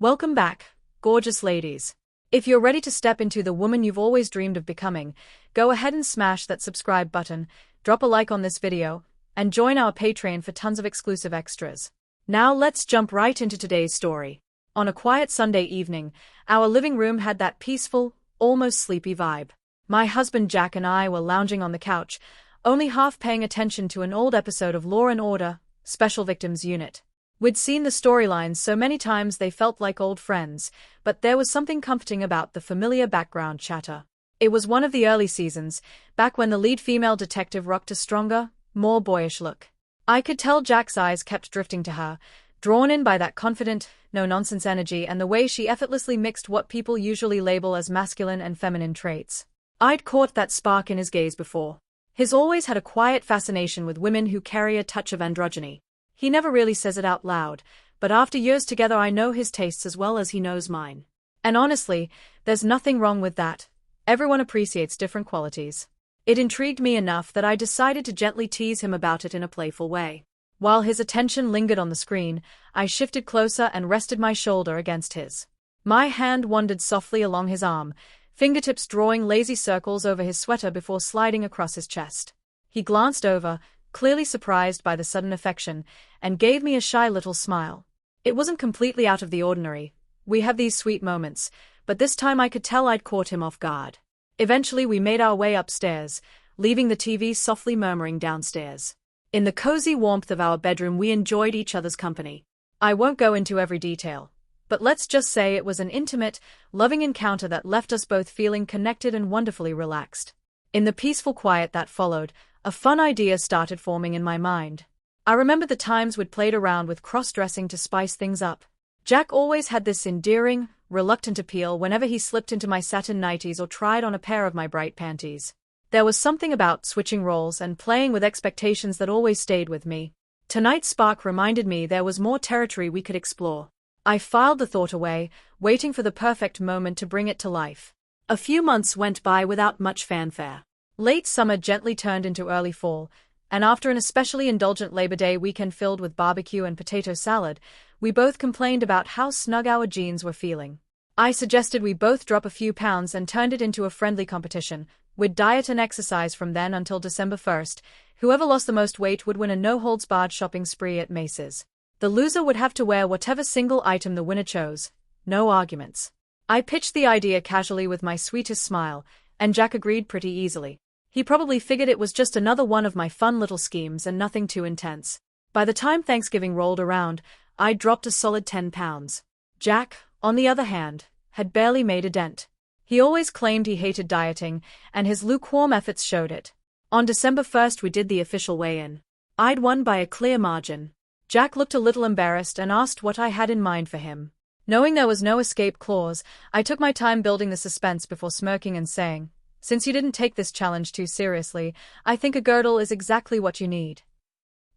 Welcome back, gorgeous ladies. If you're ready to step into the woman you've always dreamed of becoming, go ahead and smash that subscribe button, drop a like on this video, and join our Patreon for tons of exclusive extras. Now let's jump right into today's story. On a quiet Sunday evening, our living room had that peaceful, almost sleepy vibe. My husband Jack and I were lounging on the couch, only half paying attention to an old episode of Law & Order, Special Victims Unit. We'd seen the storylines so many times they felt like old friends, but there was something comforting about the familiar background chatter. It was one of the early seasons, back when the lead female detective rocked a stronger, more boyish look. I could tell Jack's eyes kept drifting to her, drawn in by that confident, no-nonsense energy and the way she effortlessly mixed what people usually label as masculine and feminine traits. I'd caught that spark in his gaze before. He's always had a quiet fascination with women who carry a touch of androgyny. He never really says it out loud, but after years together I know his tastes as well as he knows mine. And honestly, there's nothing wrong with that. Everyone appreciates different qualities. It intrigued me enough that I decided to gently tease him about it in a playful way. While his attention lingered on the screen, I shifted closer and rested my shoulder against his. My hand wandered softly along his arm, fingertips drawing lazy circles over his sweater before sliding across his chest. He glanced over, clearly surprised by the sudden affection, and gave me a shy little smile. It wasn't completely out of the ordinary. We have these sweet moments, but this time I could tell I'd caught him off guard. Eventually we made our way upstairs, leaving the TV softly murmuring downstairs. In the cozy warmth of our bedroom we enjoyed each other's company. I won't go into every detail, but let's just say it was an intimate, loving encounter that left us both feeling connected and wonderfully relaxed. In the peaceful quiet that followed, a fun idea started forming in my mind. I remember the times we'd played around with cross-dressing to spice things up. Jack always had this endearing, reluctant appeal whenever he slipped into my satin nighties or tried on a pair of my bright panties. There was something about switching roles and playing with expectations that always stayed with me. Tonight's spark reminded me there was more territory we could explore. I filed the thought away, waiting for the perfect moment to bring it to life. A few months went by without much fanfare. Late summer gently turned into early fall, and after an especially indulgent Labor Day weekend filled with barbecue and potato salad, we both complained about how snug our jeans were feeling. I suggested we both drop a few pounds and turned it into a friendly competition. We'd diet and exercise from then until December 1st. Whoever lost the most weight would win a no-holds-barred shopping spree at Macy's. The loser would have to wear whatever single item the winner chose. No arguments. I pitched the idea casually with my sweetest smile, and Jack agreed pretty easily. He probably figured it was just another one of my fun little schemes and nothing too intense. By the time Thanksgiving rolled around, I'd dropped a solid 10 pounds. Jack, on the other hand, had barely made a dent. He always claimed he hated dieting, and his lukewarm efforts showed it. On December 1st we did the official weigh-in. I'd won by a clear margin. Jack looked a little embarrassed and asked what I had in mind for him. Knowing there was no escape clause, I took my time building the suspense before smirking and saying, "Since you didn't take this challenge too seriously, I think a girdle is exactly what you need."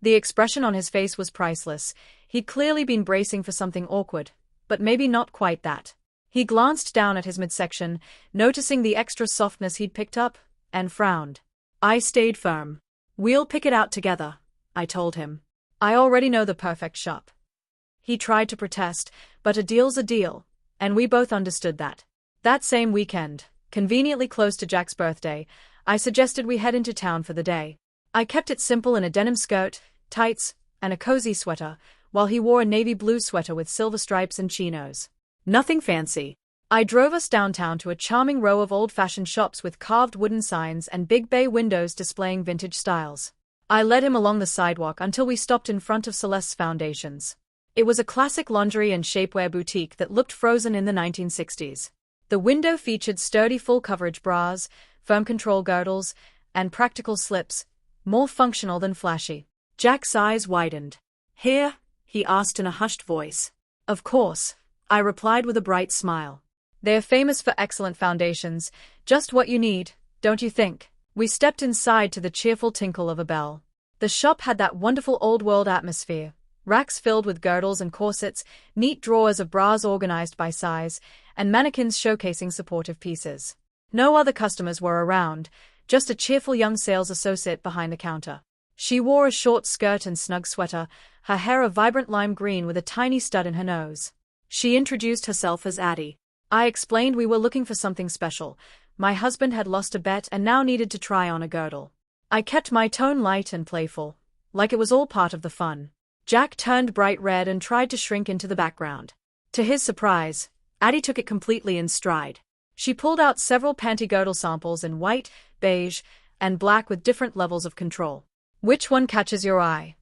The expression on his face was priceless. He'd clearly been bracing for something awkward, but maybe not quite that. He glanced down at his midsection, noticing the extra softness he'd picked up, and frowned. I stayed firm. "We'll pick it out together," I told him. "I already know the perfect shop." He tried to protest, but a deal's a deal, and we both understood that. That same weekend, conveniently close to Jack's birthday, I suggested we head into town for the day. I kept it simple in a denim skirt, tights, and a cozy sweater, while he wore a navy blue sweater with silver stripes and chinos. Nothing fancy. I drove us downtown to a charming row of old-fashioned shops with carved wooden signs and big bay windows displaying vintage styles. I led him along the sidewalk until we stopped in front of Celeste's Foundations. It was a classic lingerie and shapewear boutique that looked frozen in the 1960s. The window featured sturdy full-coverage bras, firm control girdles, and practical slips, more functional than flashy. Jack's eyes widened. "Here?" he asked in a hushed voice. "Of course," I replied with a bright smile. "They're famous for excellent foundations, just what you need, don't you think?" We stepped inside to the cheerful tinkle of a bell. The shop had that wonderful old-world atmosphere. Racks filled with girdles and corsets, neat drawers of bras organized by size, and mannequins showcasing supportive pieces. No other customers were around, just a cheerful young sales associate behind the counter. She wore a short skirt and snug sweater, her hair a vibrant lime green with a tiny stud in her nose. She introduced herself as Addie. I explained we were looking for something special. My husband had lost a bet and now needed to try on a girdle. I kept my tone light and playful, like it was all part of the fun. Jack turned bright red and tried to shrink into the background. To his surprise, Addie took it completely in stride. She pulled out several panty girdle samples in white, beige, and black with different levels of control. "Which one catches your eye?"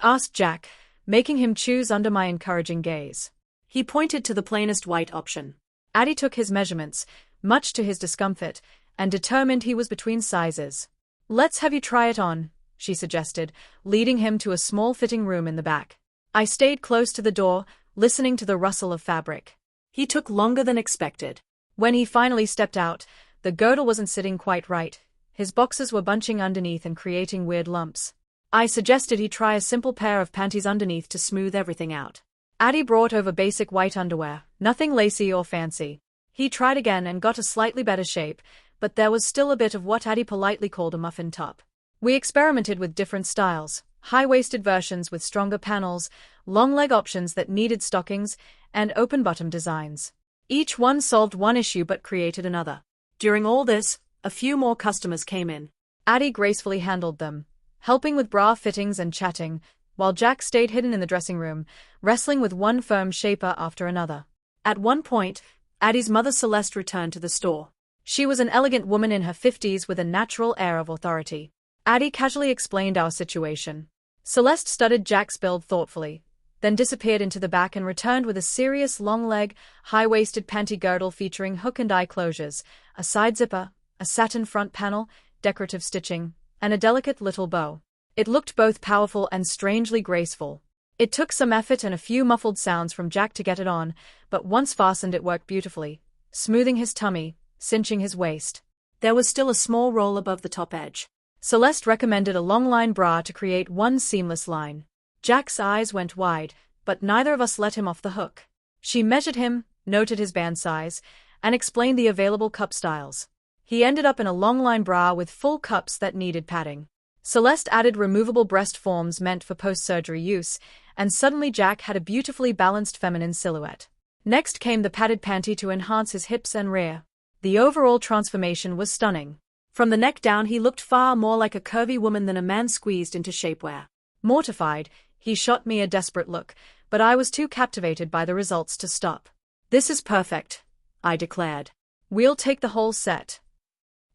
asked Jack, making him choose under my encouraging gaze. He pointed to the plainest white option. Addie took his measurements, much to his discomfort, and determined he was between sizes. "Let's have you try it on," she suggested, leading him to a small fitting room in the back. I stayed close to the door, listening to the rustle of fabric. He took longer than expected. When he finally stepped out, the girdle wasn't sitting quite right. His boxes were bunching underneath and creating weird lumps. I suggested he try a simple pair of panties underneath to smooth everything out. Addie brought over basic white underwear, nothing lacy or fancy. He tried again and got a slightly better shape, but there was still a bit of what Addie politely called a muffin top. We experimented with different styles, high-waisted versions with stronger panels, long leg options that needed stockings, and open bottom designs. Each one solved one issue but created another. During all this, a few more customers came in. Addie gracefully handled them, helping with bra fittings and chatting, while Jack stayed hidden in the dressing room, wrestling with one firm shaper after another. At one point, Addie's mother Celeste returned to the store. She was an elegant woman in her 50s with a natural air of authority. Addie casually explained our situation. Celeste studied Jack's build thoughtfully, then disappeared into the back and returned with a serious long-leg, high-waisted panty girdle featuring hook and eye closures, a side zipper, a satin front panel, decorative stitching, and a delicate little bow. It looked both powerful and strangely graceful. It took some effort and a few muffled sounds from Jack to get it on, but once fastened it worked beautifully, smoothing his tummy, cinching his waist. There was still a small roll above the top edge. Celeste recommended a long-line bra to create one seamless line. Jack's eyes went wide, but neither of us let him off the hook. She measured him, noted his band size, and explained the available cup styles. He ended up in a long-line bra with full cups that needed padding. Celeste added removable breast forms meant for post-surgery use, and suddenly Jack had a beautifully balanced feminine silhouette. Next came the padded panty to enhance his hips and rear. The overall transformation was stunning. From the neck down he looked far more like a curvy woman than a man squeezed into shapewear. Mortified, he shot me a desperate look, but I was too captivated by the results to stop. "This is perfect," I declared. "We'll take the whole set."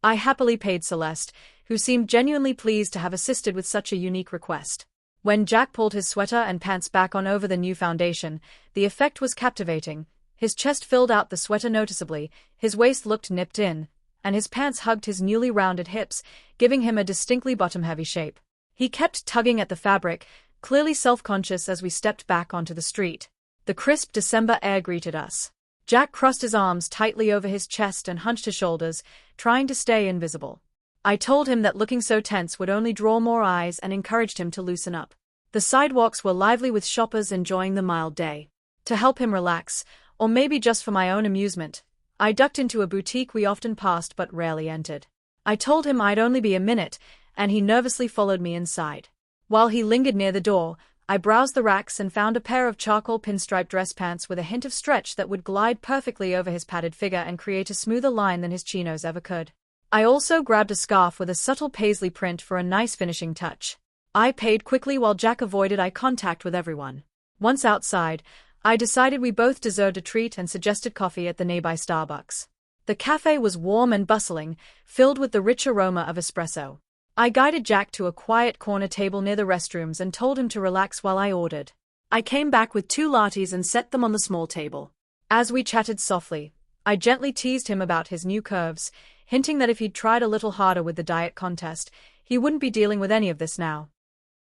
I happily paid Celeste, who seemed genuinely pleased to have assisted with such a unique request. When Jack pulled his sweater and pants back on over the new foundation, the effect was captivating. His chest filled out the sweater noticeably, his waist looked nipped in, and his pants hugged his newly rounded hips, giving him a distinctly bottom-heavy shape. He kept tugging at the fabric, clearly self-conscious as we stepped back onto the street. The crisp December air greeted us. Jack crossed his arms tightly over his chest and hunched his shoulders, trying to stay invisible. I told him that looking so tense would only draw more eyes and encouraged him to loosen up. The sidewalks were lively with shoppers enjoying the mild day. To help him relax, or maybe just for my own amusement, I ducked into a boutique we often passed but rarely entered. I told him I'd only be a minute, and he nervously followed me inside. While he lingered near the door, I browsed the racks and found a pair of charcoal pinstripe dress pants with a hint of stretch that would glide perfectly over his padded figure and create a smoother line than his chinos ever could. I also grabbed a scarf with a subtle paisley print for a nice finishing touch. I paid quickly while Jack avoided eye contact with everyone. Once outside, I decided we both deserved a treat and suggested coffee at the nearby Starbucks. The cafe was warm and bustling, filled with the rich aroma of espresso. I guided Jack to a quiet corner table near the restrooms and told him to relax while I ordered. I came back with 2 lattes and set them on the small table. As we chatted softly, I gently teased him about his new curves, hinting that if he'd tried a little harder with the diet contest, he wouldn't be dealing with any of this now.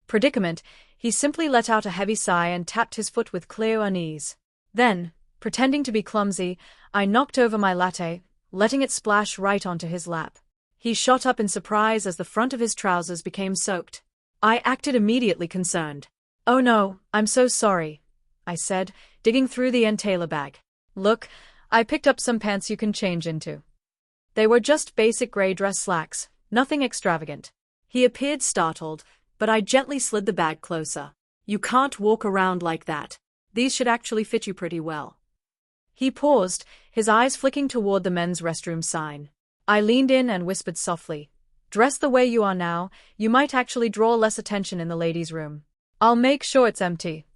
Predicament, he simply let out a heavy sigh and tapped his foot with clear unease. Then, pretending to be clumsy, I knocked over my latte, letting it splash right onto his lap. He shot up in surprise as the front of his trousers became soaked. I acted immediately concerned. "Oh no, I'm so sorry," I said, digging through the entailer bag. "Look, I picked up some pants you can change into." They were just basic gray dress slacks, nothing extravagant. He appeared startled, but I gently slid the bag closer. "You can't walk around like that." These should actually fit you pretty well." He paused, his eyes flicking toward the men's restroom sign. I leaned in and whispered softly, "Dress the way you are now, you might actually draw less attention in the ladies' room. I'll make sure it's empty."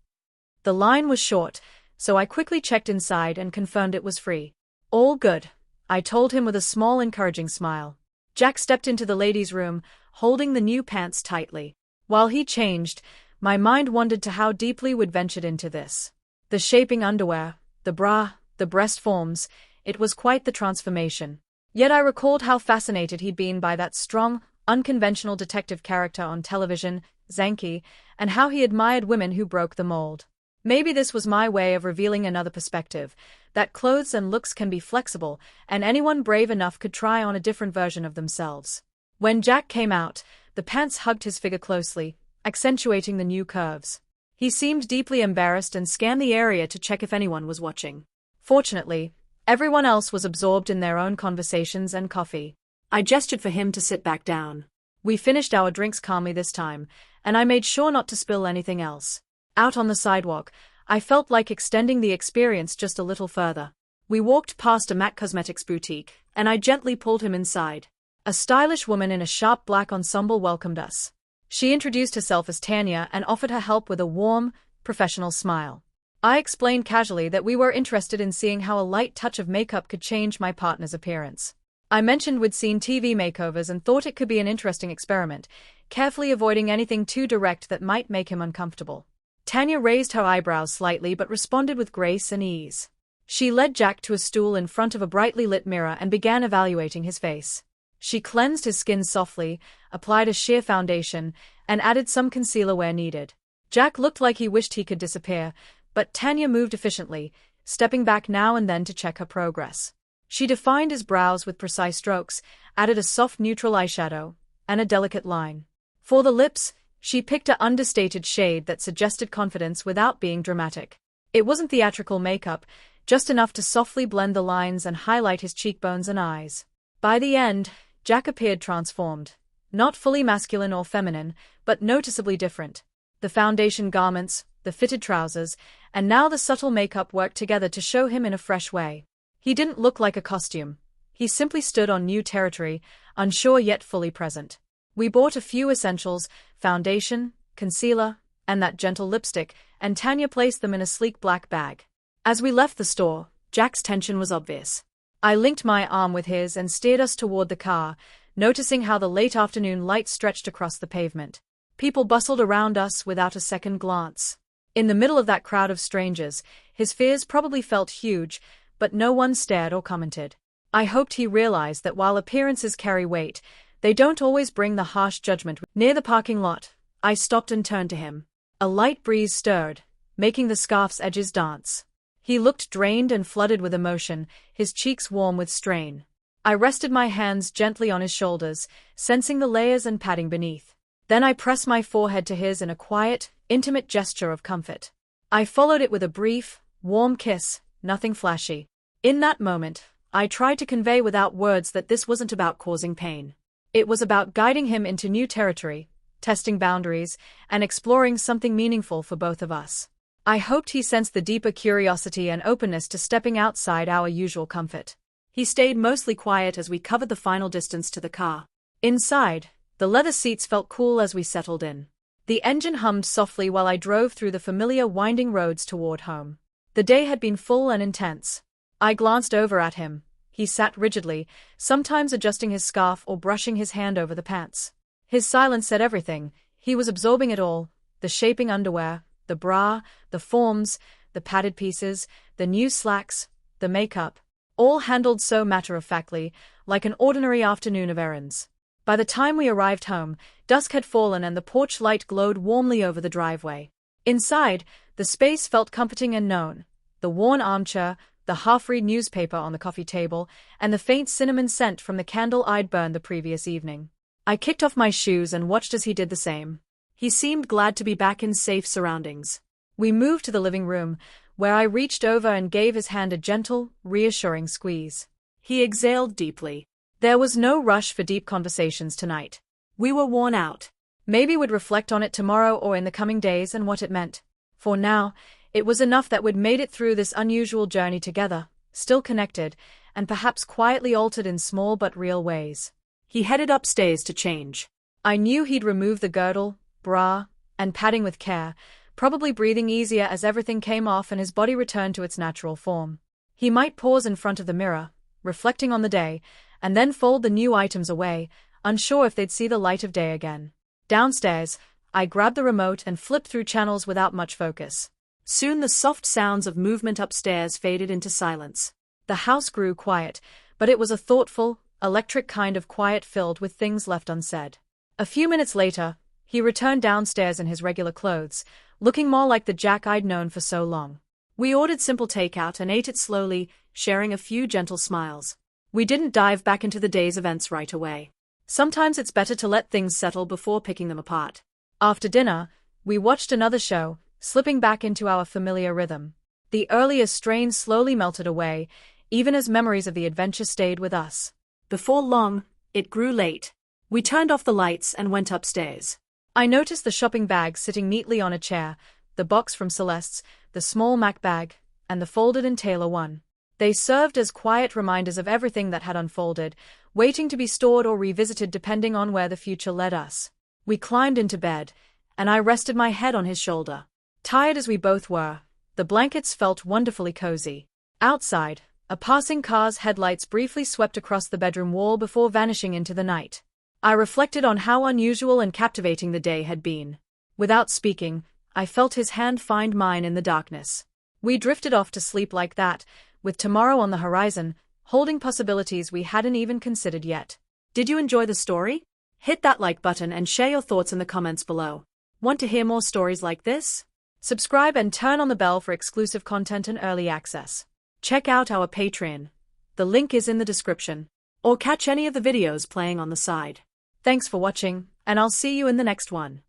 The line was short, so I quickly checked inside and confirmed it was free. "All good," I told him with a small encouraging smile. Jack stepped into the ladies' room, holding the new pants tightly. While he changed, my mind wandered to how deeply we'd ventured into this. The shaping underwear, the bra, the breast forms, it was quite the transformation. Yet I recalled how fascinated he'd been by that strong, unconventional detective character on television, Zanki, and how he admired women who broke the mold. Maybe this was my way of revealing another perspective, that clothes and looks can be flexible, and anyone brave enough could try on a different version of themselves. When Jack came out, the pants hugged his figure closely, accentuating the new curves. He seemed deeply embarrassed and scanned the area to check if anyone was watching. Fortunately, everyone else was absorbed in their own conversations and coffee. I gestured for him to sit back down. We finished our drinks calmly this time, and I made sure not to spill anything else. Out on the sidewalk, I felt like extending the experience just a little further. We walked past a MAC Cosmetics boutique, and I gently pulled him inside. A stylish woman in a sharp black ensemble welcomed us. She introduced herself as Tanya and offered her help with a warm, professional smile. I explained casually that we were interested in seeing how a light touch of makeup could change my partner's appearance. I mentioned we'd seen TV makeovers and thought it could be an interesting experiment, carefully avoiding anything too direct that might make him uncomfortable. Tanya raised her eyebrows slightly but responded with grace and ease. She led Jack to a stool in front of a brightly lit mirror and began evaluating his face. She cleansed his skin softly, applied a sheer foundation, and added some concealer where needed. Jack looked like he wished he could disappear, but Tanya moved efficiently, stepping back now and then to check her progress. She defined his brows with precise strokes, added a soft neutral eyeshadow, and a delicate line. For the lips, she picked an understated shade that suggested confidence without being dramatic. It wasn't theatrical makeup, just enough to softly blend the lines and highlight his cheekbones and eyes. By the end, Jack appeared transformed. Not fully masculine or feminine, but noticeably different. The foundation garments, the fitted trousers, and now the subtle makeup worked together to show him in a fresh way. He didn't look like a costume. He simply stood on new territory, unsure yet fully present. We bought a few essentials, foundation, concealer, and that gentle lipstick, and Tanya placed them in a sleek black bag. As we left the store, Jack's tension was obvious. I linked my arm with his and steered us toward the car, noticing how the late afternoon light stretched across the pavement. People bustled around us without a second glance. In the middle of that crowd of strangers, his fears probably felt huge, but no one stared or commented. I hoped he realized that while appearances carry weight, they don't always bring the harsh judgment. Near the parking lot, I stopped and turned to him. A light breeze stirred, making the scarf's edges dance. He looked drained and flooded with emotion, his cheeks warm with strain. I rested my hands gently on his shoulders, sensing the layers and padding beneath. Then I pressed my forehead to his in a quiet, intimate gesture of comfort. I followed it with a brief, warm kiss, nothing flashy. In that moment, I tried to convey without words that this wasn't about causing pain. It was about guiding him into new territory, testing boundaries, and exploring something meaningful for both of us. I hoped he sensed the deeper curiosity and openness to stepping outside our usual comfort. He stayed mostly quiet as we covered the final distance to the car. Inside, the leather seats felt cool as we settled in. The engine hummed softly while I drove through the familiar winding roads toward home. The day had been full and intense. I glanced over at him. He sat rigidly, sometimes adjusting his scarf or brushing his hand over the pants. His silence said everything. He was absorbing it all: the shaping underwear, the bra, the forms, the padded pieces, the new slacks, the makeup, all handled so matter-of-factly, like an ordinary afternoon of errands. By the time we arrived home, dusk had fallen and the porch light glowed warmly over the driveway. Inside, the space felt comforting and known. The worn armchair, the half-read newspaper on the coffee table, and the faint cinnamon scent from the candle I'd burned the previous evening. I kicked off my shoes and watched as he did the same. He seemed glad to be back in safe surroundings. We moved to the living room, where I reached over and gave his hand a gentle, reassuring squeeze. He exhaled deeply. There was no rush for deep conversations tonight. We were worn out. Maybe we'd reflect on it tomorrow or in the coming days and what it meant. For now, It was enough that we'd made it through this unusual journey together, still connected, and perhaps quietly altered in small but real ways. He headed upstairs to change. I knew he'd remove the girdle, bra, and padding with care, probably breathing easier as everything came off and his body returned to its natural form. He might pause in front of the mirror, reflecting on the day, and then fold the new items away, unsure if they'd see the light of day again. Downstairs, I grabbed the remote and flipped through channels without much focus. Soon the soft sounds of movement upstairs faded into silence. The house grew quiet, but it was a thoughtful, electric kind of quiet filled with things left unsaid. A few minutes later, he returned downstairs in his regular clothes, looking more like the Jack I'd known for so long. We ordered simple takeout and ate it slowly, sharing a few gentle smiles. We didn't dive back into the day's events right away. Sometimes it's better to let things settle before picking them apart. After dinner, we watched another show, slipping back into our familiar rhythm. The earlier strain slowly melted away, even as memories of the adventure stayed with us. Before long, it grew late. We turned off the lights and went upstairs. I noticed the shopping bag sitting neatly on a chair, the box from Celeste's, the small Mac bag, and the folded-in tailor one. They served as quiet reminders of everything that had unfolded, waiting to be stored or revisited depending on where the future led us. We climbed into bed, and I rested my head on his shoulder. Tired as we both were, the blankets felt wonderfully cozy. Outside, a passing car's headlights briefly swept across the bedroom wall before vanishing into the night. I reflected on how unusual and captivating the day had been. Without speaking, I felt his hand find mine in the darkness. We drifted off to sleep like that, with tomorrow on the horizon, holding possibilities we hadn't even considered yet. Did you enjoy the story? Hit that like button and share your thoughts in the comments below. Want to hear more stories like this? Subscribe and turn on the bell for exclusive content and early access. Check out our Patreon. The link is in the description. Or catch any of the videos playing on the side. Thanks for watching, and I'll see you in the next one.